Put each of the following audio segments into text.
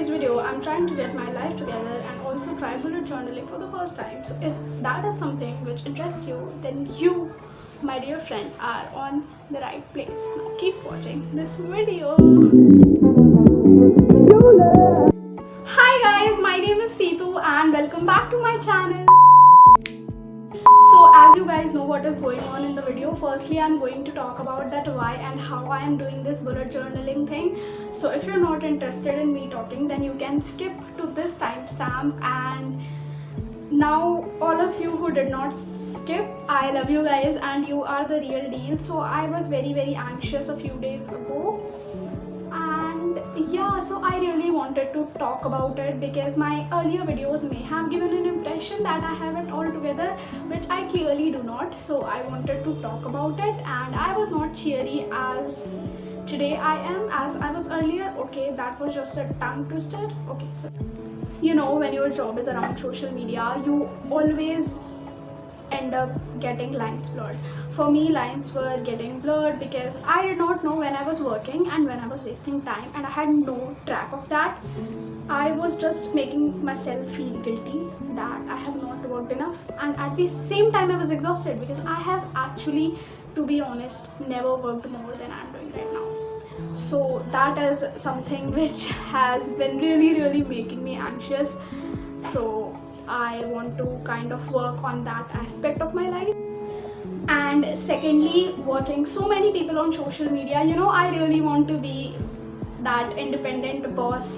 today's video, I'm trying to get my life together and also try bullet journaling for the first time. So if that is something which interests you, then you, my dear friend, are on the right place. Now keep watching this video. Hi guys, my name is Seetu and welcome back to my channel. So as you guys know what is going on in the video, firstly I'm going to talk about that why and how I am doing this bullet journaling thing. So if you're not interested in me talking, then you can skip to this timestamp. And now all of you who did not skip, I love you guys and you are the real deal. So I was very anxious a few days ago, and yeah, so I really wanted to talk about it because my earlier videos may have given an impression that I have it all together, which I clearly do not. So I wanted to talk about it, and I was not cheery as today I am as I was earlier. Okay, that was just a tongue twister. Okay, so you know, when your job is around social media, you always end up getting lines blurred. For me, lines were getting blurred because I did not know when I was working and when I was wasting time, and I had no track of that. I was just making myself feel guilty that I have not worked enough, and at the same time I was exhausted because I have actually, to be honest, never worked more than I'm doing right now. So that is something which has been really making me anxious. So I want to kind of work on that aspect of my life. And secondly, watching so many people on social media, you know, I really want to be that independent boss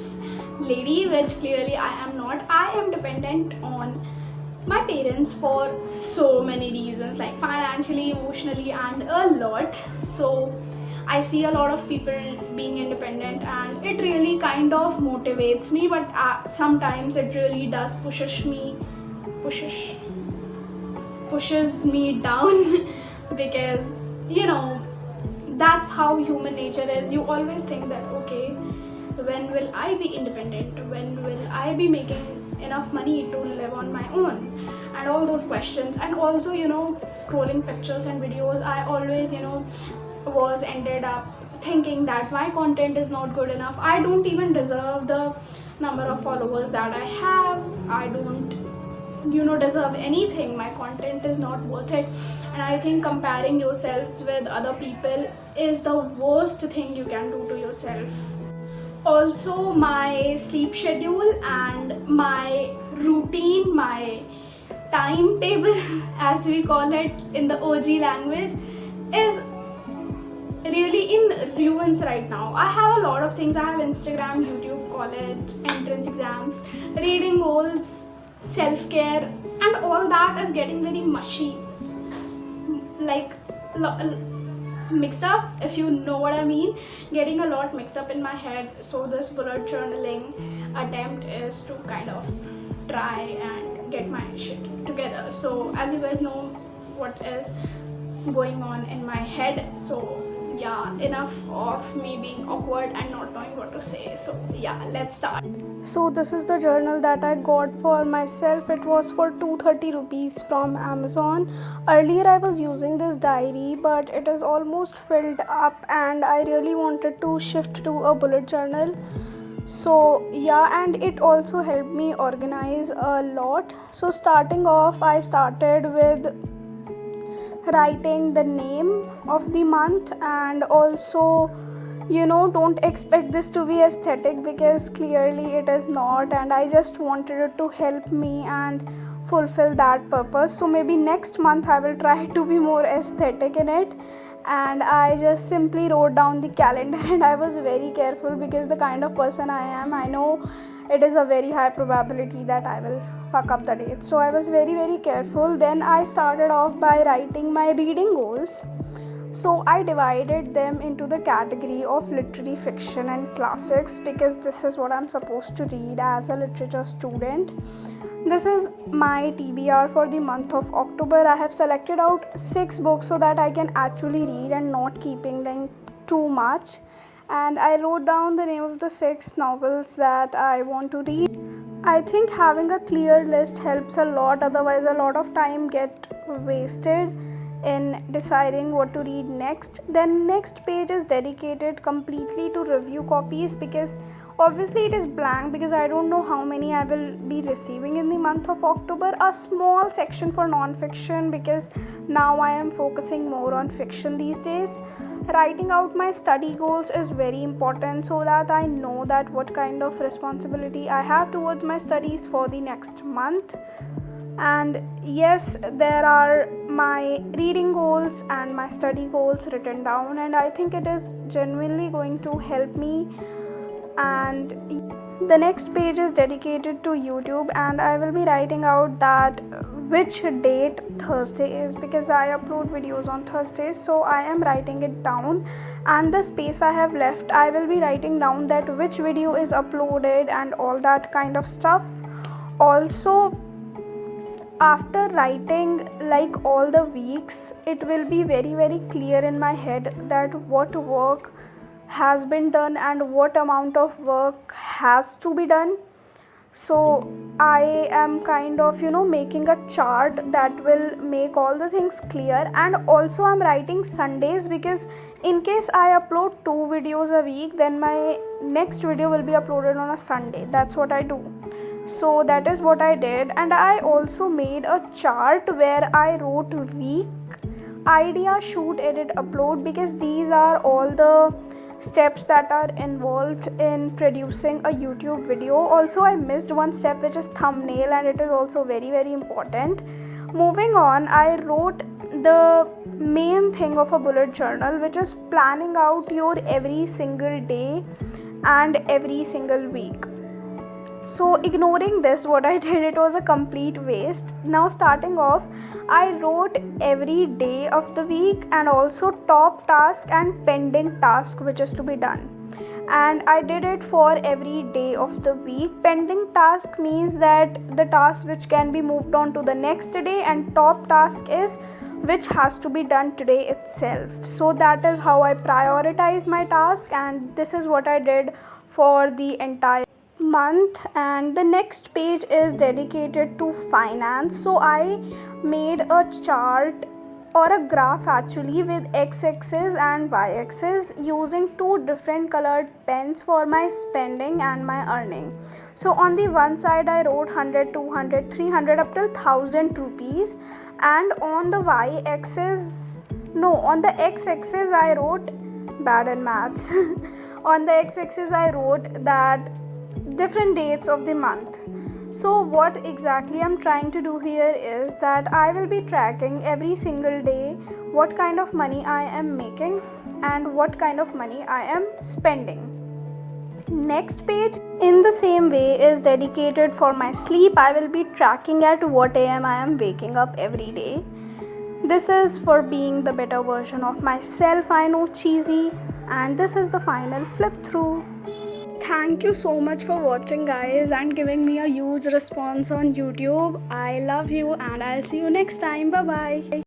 lady, which clearly I am not. I am dependent on my parents for so many reasons, like financially, emotionally, and a lot. So I see a lot of people being independent and it really kind of motivates me, but sometimes it really does pushes me down because, you know, that's how human nature is. You always think that, okay, when will I be independent? When will I be making enough money to live on my own? And all those questions. And also, you know, scrolling pictures and videos, I always, you know, was ended up thinking that my content is not good enough. I don't even deserve the number of followers that I have. I don't, you know, deserve anything. My content is not worth it. And I think comparing yourselves with other people is the worst thing you can do to yourself. Also, my sleep schedule and my routine, my timetable as we call it in the OG language, is really in ruins right now. I have a lot of things. I have Instagram, YouTube, college, entrance exams, reading goals, self-care, and all that is getting very mushy, like mixed up, if you know what I mean, getting a lot mixed up in my head. So this bullet journaling attempt is to kind of try and get my shit together. So as you guys know what is going on in my head, so yeah, enough of me being awkward and not knowing what to say. So yeah, let's start. So this is the journal that I got for myself. It was for 230 rupees from Amazon. Earlier I was using this diary, but it is almost filled up and I really wanted to shift to a bullet journal. So yeah, and it also helped me organize a lot. So starting off, I started with writing the name of the month, and also, you know, don't expect this to be aesthetic because clearly it is not, and I just wanted it to help me and fulfill that purpose. So maybe next month I will try to be more aesthetic in it. And I just simply wrote down the calendar and I was very careful because the kind of person I am, I know it is a very high probability that I will fuck up the date. So I was very careful. Then I started off by writing my reading goals. So I divided them into the category of literary fiction and classics because this is what I'm supposed to read as a literature student. This is my TBR for the month of October. I have selected out 6 books so that I can actually read and not keeping them too much. And I wrote down the name of the 6 novels that I want to read. I think having a clear list helps a lot, otherwise a lot of time get wasted in deciding what to read next. Then next page is dedicated completely to review copies because Obviously it is blank because I don't know how many I will be receiving in the month of October. A small section for non-fiction because now I am focusing more on fiction these days. Writing out my study goals is very important so that I know that what kind of responsibility I have towards my studies for the next month. And yes, there are my reading goals and my study goals written down, and I think it is genuinely going to help me. And the next page is dedicated to YouTube, and I will be writing out that which date Thursday is because I upload videos on Thursdays, so I am writing it down. And the space I have left, I will be writing down that which video is uploaded and all that kind of stuff. Also, after writing like all the weeks, it will be very clear in my head that what work has been done and what amount of work has to be done. So I am kind of making a chart that will make all the things clear. And also I'm writing Sundays because in case I upload 2 videos a week, then my next video will be uploaded on a Sunday. That's what I do. So that is what I did. And I also made a chart where I wrote week, idea, shoot, edit, upload, because these are all the steps that are involved in producing a YouTube video. Also, I missed one step, which is thumbnail, and it is also very important. Moving on, I wrote the main thing of a bullet journal, which is planning out your every single day and every single week. So ignoring this, what I did, it was a complete waste. Now starting off, I wrote every day of the week and also top task and pending task which is to be done. And I did it for every day of the week. Pending task means that the task which can be moved on to the next day, and top task is which has to be done today itself. So that is how I prioritize my task, and this is what I did for the entire month. And the next page is dedicated to finance. So I made a chart or a graph actually with x-axis and y-axis using 2 different colored pens for my spending and my earning. So on the one side I wrote 100, 200, 300 up till 1000 rupees, and on the x-axis I wrote bad in maths on the x-axis I wrote that different dates of the month. So what exactly I'm trying to do here is that I will be tracking every single day what kind of money I am making and what kind of money I am spending. Next page in the same way is dedicated for my sleep. I will be tracking at what AM I am waking up every day. This is for being the better version of myself. I know, cheesy, and this is the final flip through. Thank you so much for watching, guys, and giving me a huge response on YouTube. I love you, and I'll see you next time. Bye bye.